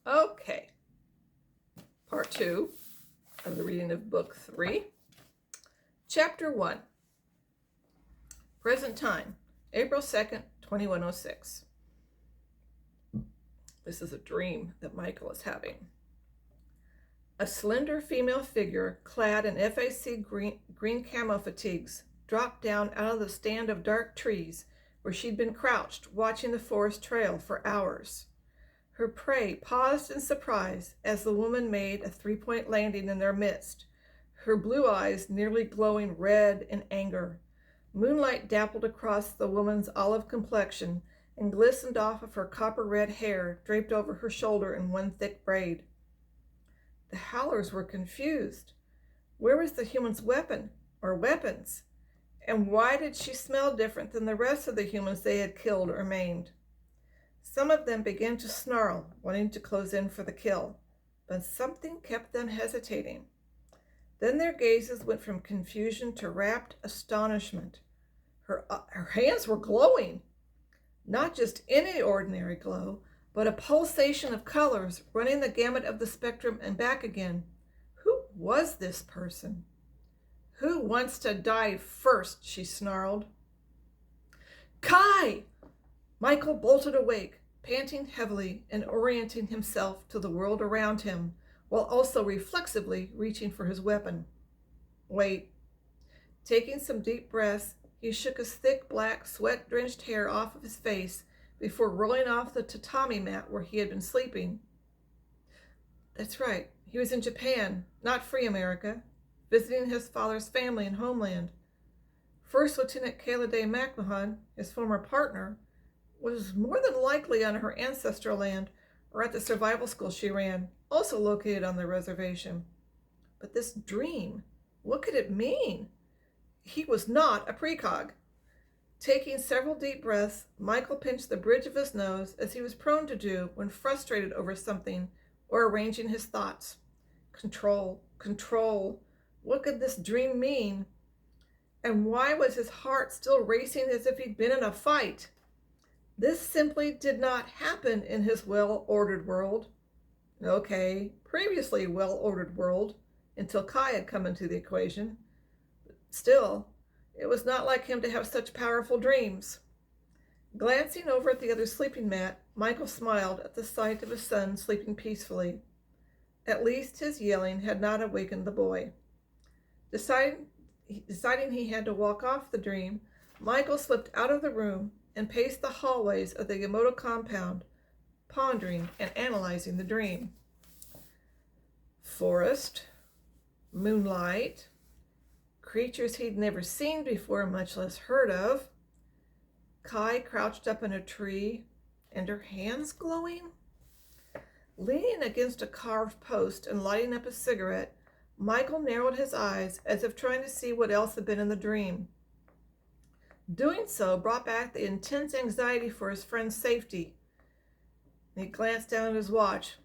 Okay, part 2 of the reading of book 3, chapter 1, present time, April 2nd, 2106. This is a dream that Michael is having. A slender female figure clad in FAC green camo fatigues dropped down out of the stand of dark trees where she'd been crouched watching the forest trail for hours. Her prey paused in surprise as the woman made a three-point landing in their midst, her blue eyes nearly glowing red in anger. Moonlight dappled across the woman's olive complexion and glistened off of her copper-red hair draped over her shoulder in one thick braid. The Howlers were confused. Where was the human's weapon, or weapons? And why did she smell different than the rest of the humans they had killed or maimed? Some of them began to snarl, wanting to close in for the kill, but something kept them hesitating. Then their gazes went from confusion to rapt astonishment. Her hands were glowing. Not just any ordinary glow, but a pulsation of colors running the gamut of the spectrum and back again. Who was this person? Who wants to die first? She snarled. Kai! Michael bolted awake, panting heavily and orienting himself to the world around him, while also reflexively reaching for his weapon. Wait. Taking some deep breaths, he shook his thick, black, sweat-drenched hair off of his face before rolling off the tatami mat where he had been sleeping. That's right, he was in Japan, not free America, visiting his father's family and homeland. First Lieutenant Kalade McMahon, his former partner, was more than likely on her ancestral land or at the survival school she ran, also located on the reservation. But this dream, what could it mean? He was not a precog. Taking several deep breaths, Michael pinched the bridge of his nose as he was prone to do when frustrated over something or arranging his thoughts. Control, control. What could this dream mean? And why was his heart still racing as if he'd been in a fight? This simply did not happen in his well-ordered world. Okay, previously well-ordered world, until Kai had come into the equation. But still, it was not like him to have such powerful dreams. Glancing over at the other sleeping mat, Michael smiled at the sight of his son sleeping peacefully. At least his yelling had not awakened the boy. Deciding he had to walk off the dream, Michael slipped out of the room and paced the hallways of the Yamato compound, pondering and analyzing the dream. Forest, moonlight, creatures he'd never seen before, much less heard of. Kai crouched up in a tree, and her hands glowing. Leaning against a carved post and lighting up a cigarette, Michael narrowed his eyes as if trying to see what else had been in the dream. Doing so brought back the intense anxiety for his friend's safety. He glanced down at his watch.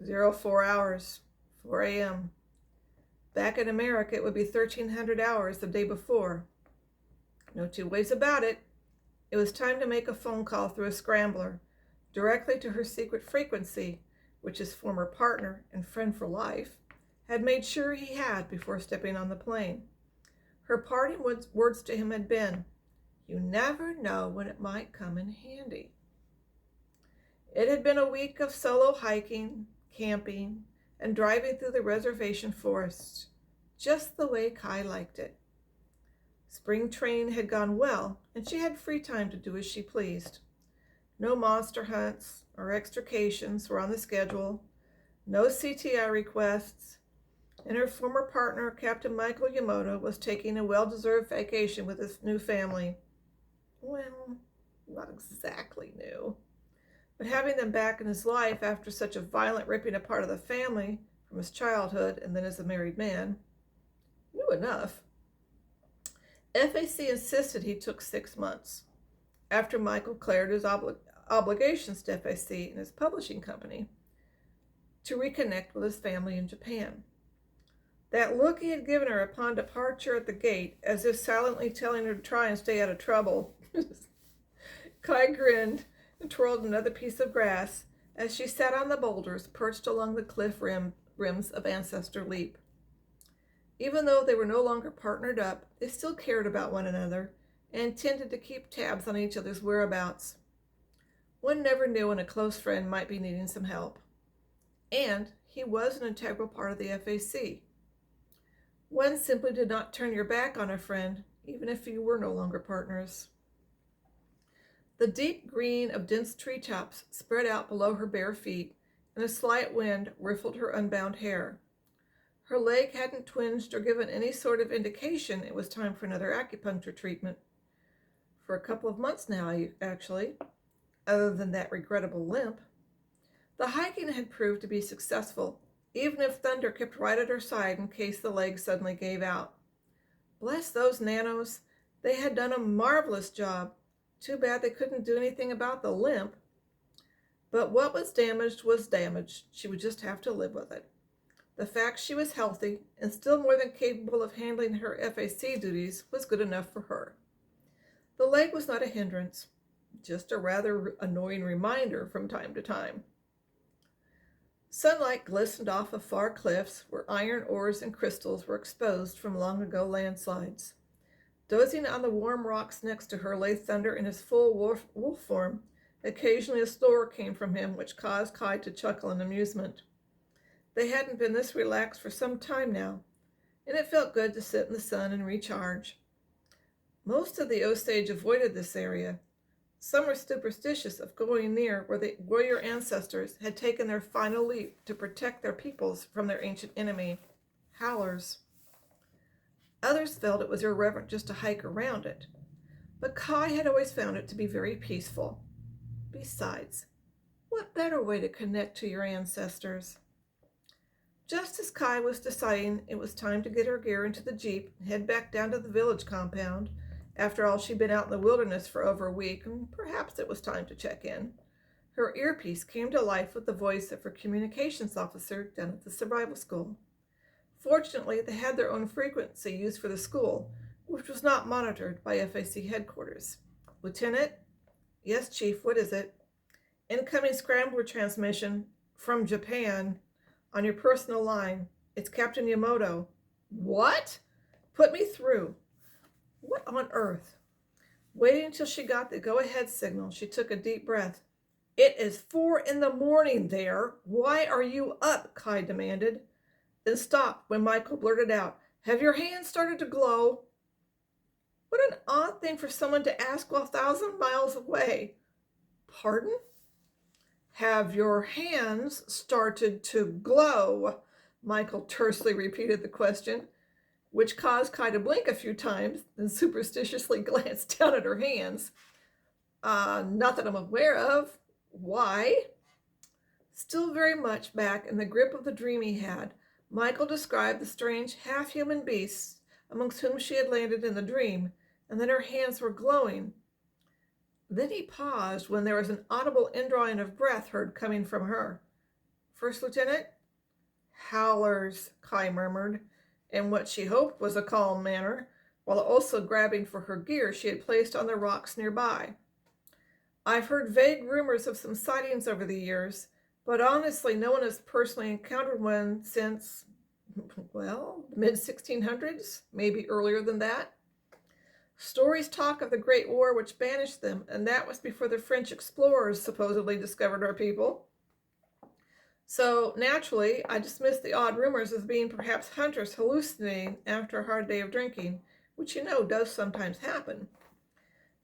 04 hours, 4 a.m. Back in America, it would be 1300 hours the day before. No two ways about it. It was time to make a phone call through a scrambler, directly to her secret frequency, which his former partner and friend for life had made sure he had before stepping on the plane. Her parting words to him had been, "You never know when it might come in handy." It had been a week of solo hiking, camping, and driving through the reservation forests, just the way Kai liked it. Spring training had gone well, and she had free time to do as she pleased. No monster hunts or extrications were on the schedule, no CTI requests, and her former partner, Captain Michael Yamato, was taking a well-deserved vacation with his new family. Well, not exactly new, but having them back in his life after such a violent ripping apart of the family from his childhood and then as a married man, new enough. FAC insisted he took 6 months, after Michael cleared his obligations to FAC and his publishing company, to reconnect with his family in Japan. That look he had given her upon departure at the gate, as if silently telling her to try and stay out of trouble. Kai grinned and twirled another piece of grass as she sat on the boulders perched along the rims of Ancestor Leap. Even though they were no longer partnered up, they still cared about one another and tended to keep tabs on each other's whereabouts. One never knew when a close friend might be needing some help. And he was an integral part of the FAC. One simply did not turn your back on a friend, even if you were no longer partners. The deep green of dense treetops spread out below her bare feet, and a slight wind riffled her unbound hair. Her leg hadn't twinged or given any sort of indication it was time for another acupuncture treatment. For a couple of months now, actually, other than that regrettable limp. The hiking had proved to be successful, even if Thunder kept right at her side in case the leg suddenly gave out. Bless those nanos, they had done a marvelous job. Too bad they couldn't do anything about the limp. But what was damaged was damaged. She would just have to live with it. The fact she was healthy and still more than capable of handling her FAC duties was good enough for her. The leg was not a hindrance, just a rather annoying reminder from time to time. Sunlight glistened off of far cliffs where iron ores and crystals were exposed from long ago landslides. Dozing on the warm rocks next to her lay Thunder in his full wolf form. Occasionally a snore came from him, which caused Kai to chuckle in amusement. They hadn't been this relaxed for some time now, and it felt good to sit in the sun and recharge. Most of the Osage avoided this area. Some were superstitious of going near where the warrior ancestors had taken their final leap to protect their peoples from their ancient enemy, Howlers. Others felt it was irreverent just to hike around it, but Kai had always found it to be very peaceful. Besides, what better way to connect to your ancestors? Just as Kai was deciding it was time to get her gear into the Jeep and head back down to the village compound, after all, she'd been out in the wilderness for over a week, and perhaps it was time to check in, her earpiece came to life with the voice of her communications officer down at the survival school. Fortunately, they had their own frequency used for the school, which was not monitored by FAC headquarters. Lieutenant? Yes, Chief, what is it? Incoming scrambler transmission from Japan on your personal line. It's Captain Yamamoto. What? Put me through. What on earth? Waiting until she got the go-ahead signal, she took a deep breath. It is 4 a.m. there. Why are you up? Kai demanded. Then stopped when Michael blurted out, Have your hands started to glow? What an odd thing for someone to ask while 1,000 miles away. Pardon? Have your hands started to glow? Michael tersely repeated the question, which caused Kai to blink a few times, then superstitiously glanced down at her hands. Not that I'm aware of. Why? Still very much back in the grip of the dream he had, Michael described the strange half-human beasts amongst whom she had landed in the dream, and then her hands were glowing. Then he paused when there was an audible indrawing of breath heard coming from her. First Lieutenant? Howlers, Kai murmured, in what she hoped was a calm manner, while also grabbing for her gear she had placed on the rocks nearby. I've heard vague rumors of some sightings over the years, but honestly no one has personally encountered one since, well, the mid-1600s, maybe earlier than that. Stories talk of the Great War which banished them, and that was before the French explorers supposedly discovered our people. So, naturally, I dismissed the odd rumors as being perhaps hunters hallucinating after a hard day of drinking, which you know does sometimes happen.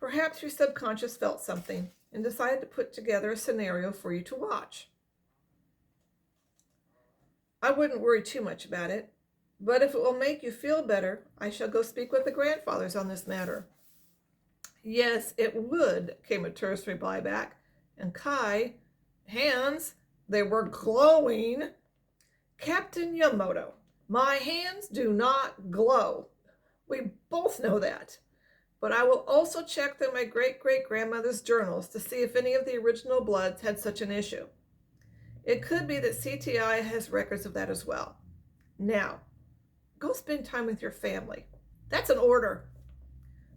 Perhaps your subconscious felt something and decided to put together a scenario for you to watch. I wouldn't worry too much about it, but if it will make you feel better, I shall go speak with the grandfathers on this matter. Yes, it would, came a terse reply back, and Kai, hands, they were glowing. Captain Yamamoto, my hands do not glow. We both know that. But I will also check through my great-great-grandmother's journals to see if any of the original bloods had such an issue. It could be that CTI has records of that as well. Now, go spend time with your family. That's an order.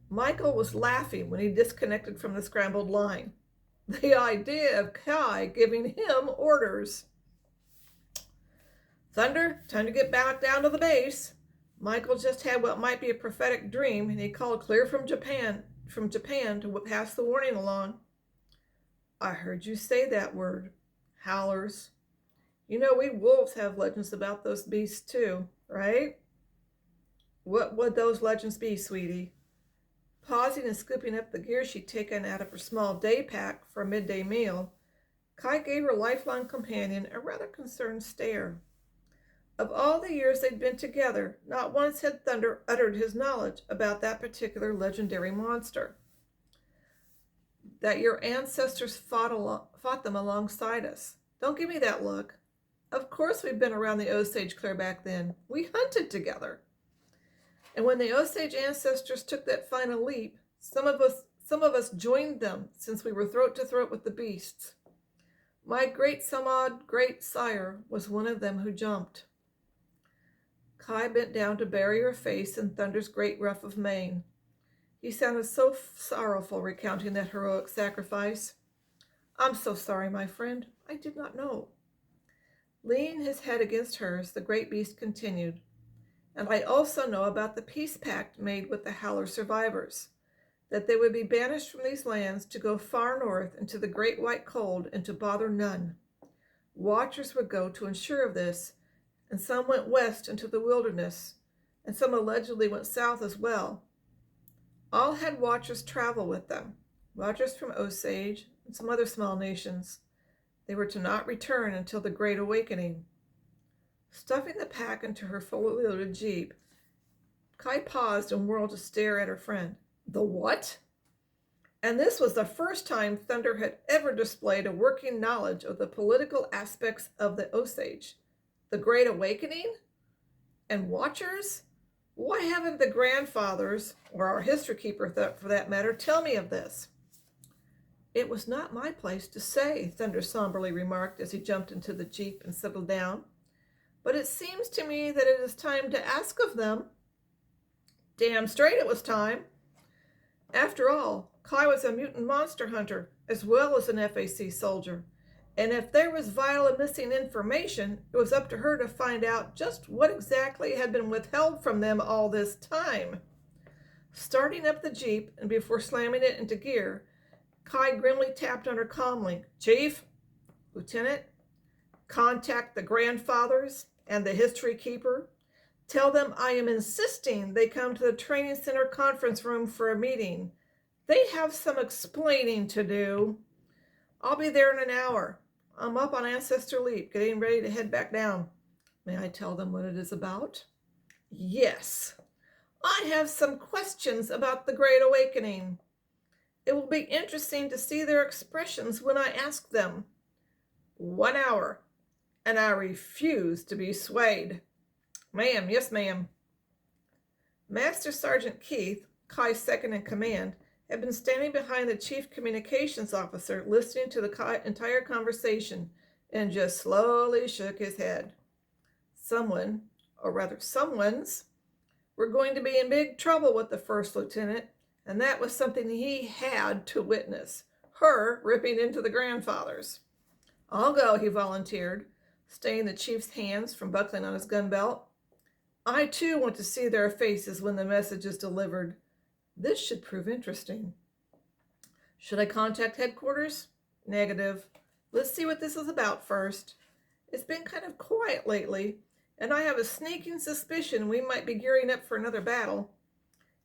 Michael was laughing when he disconnected from the scrambled line. The idea of Kai giving him orders. Thunder, time to get back down to the base. Michael just had what might be a prophetic dream, and he called clear from Japan to pass the warning along. I heard you say that word, howlers. You know, we wolves have legends about those beasts too, right? What would those legends be, sweetie? Pausing and scooping up the gear she'd taken out of her small day pack for a midday meal, Kai gave her lifelong companion a rather concerned stare. Of all the years they'd been together, not once had Thunder uttered his knowledge about that particular legendary monster. That your ancestors fought them alongside us. Don't give me that look. Of course we've been around the Osage clear back then. We hunted together. And when the Osage ancestors took that final leap, some of us joined them, since we were throat to throat with the beasts. My great Samad great sire was one of them who jumped. Kai bent down to bury her face in Thunder's great ruff of mane. He sounded so sorrowful recounting that heroic sacrifice. I'm so sorry, my friend. I did not know. Leaning his head against hers, the great beast continued. And I also know about the peace pact made with the Howler survivors, that they would be banished from these lands to go far north into the great white cold and to bother none. Watchers would go to ensure of this, and some went west into the wilderness, and some allegedly went south as well. All had watchers travel with them, watchers from Osage and some other small nations. They were to not return until the Great Awakening. Stuffing the pack into her fully loaded jeep, Kai paused and whirled to stare at her friend. The what? And this was the first time Thunder had ever displayed a working knowledge of the political aspects of the Osage. The Great Awakening? And Watchers? Why haven't the grandfathers, or our history keeper for that matter, tell me of this? It was not my place to say, Thunder somberly remarked as he jumped into the jeep and settled down. But it seems to me that it is time to ask of them. Damn straight it was time. After all, Kai was a mutant monster hunter, as well as an FAC soldier. And if there was vital and missing information, it was up to her to find out just what exactly had been withheld from them all this time. Starting up the jeep, and before slamming it into gear, Kai grimly tapped on her comlink. Chief, Lieutenant, contact the grandfathers and the history keeper. Tell them I am insisting they come to the training center conference room for a meeting. They have some explaining to do. I'll be there in an hour. I'm up on Ancestor Leap, getting ready to head back down. May I tell them what it is about? Yes. I have some questions about the Great Awakening. It will be interesting to see their expressions when I ask them. 1 hour, and I refuse to be swayed. Ma'am, yes, ma'am. Master Sergeant Keith, Kai's second in command, had been standing behind the chief communications officer, listening to the entire conversation, and just slowly shook his head. Someone, or rather someones, were going to be in big trouble with the first lieutenant, and that was something he had to witness. Her ripping into the grandfathers. I'll go, he volunteered, staying the chief's hands from buckling on his gun belt. I too want to see their faces when the message is delivered. This should prove interesting. Should I contact headquarters? Negative. Let's see what this is about first. It's been kind of quiet lately, and I have a sneaking suspicion we might be gearing up for another battle.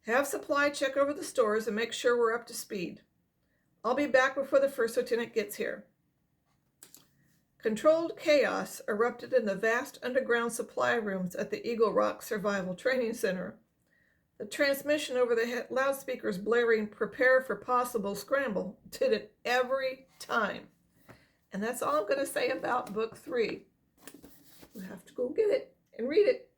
Have supply check over the stores and make sure we're up to speed. I'll be back before the first lieutenant gets here. Controlled chaos erupted in the vast underground supply rooms at the Eagle Rock Survival Training Center. The transmission over the loudspeakers blaring, "Prepare for possible scramble," did it every time. And that's all I'm going to say about book 3. You have to go get it and read it.